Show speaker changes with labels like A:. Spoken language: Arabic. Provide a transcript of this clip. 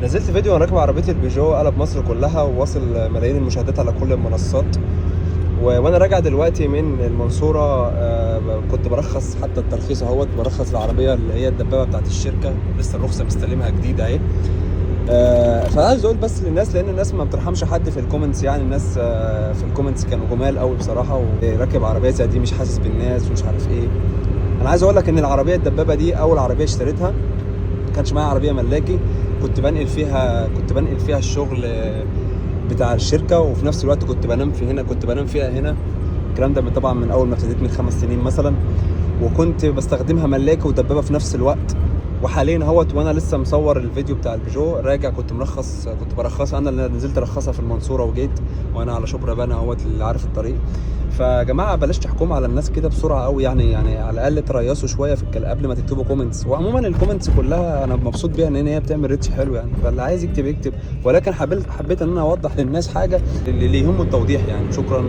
A: نزلت فيديو وانا راكب عربيه البيجو قلب مصر كلها وواصل ملايين المشاهدات على كل المنصات. وانا راجع دلوقتي من المنصوره، كنت برخص حتى الترخيص اهوت، برخص العربيه اللي هي الدبابه بتاعت الشركه، لسه الرخصه مستلمها جديده اهي. فعايز اقول بس للناس، لان الناس ما بترحمش حد في الكومنتس، يعني الناس في الكومنتس كانوا جمال قوي بصراحه، وراكب عربيه زي دي مش حاسس بالناس ومش عارف ايه. انا عايز اقول لك ان العربيه الدبابه دي اول عربيه اشتريتها، ما كانش معايا عربيه ملاكي، كنت بنقل فيها الشغل بتاع الشركه، وفي نفس الوقت كنت بنام فيها هنا. الكلام ده طبعا من اول ما ابتديت من 5 سنين مثلا، وكنت بستخدمها ملاكي ودبابه في نفس الوقت. وحاليا اهوت وانا لسه مصور الفيديو بتاع البيجو راجع، كنت برخصها، انا اللي نزلت ارخصها في المنصوره وجيت، وانا على شبرا بنا اهوت اللي عارف الطريق. فيا جماعه بلاش تحكموا على الناس كده بسرعه قوي، يعني على الاقل تريثوا شويه في الكلام قبل ما تكتبوا كومنتس. وعموما الكومنتس كلها انا مبسوط بيها، ان هي بتعمل ريتش حلو يعني، فاللي عايز يكتب يكتب، ولكن حبيت ان انا اوضح للناس حاجه اللي يهمه التوضيح يعني. شكرا.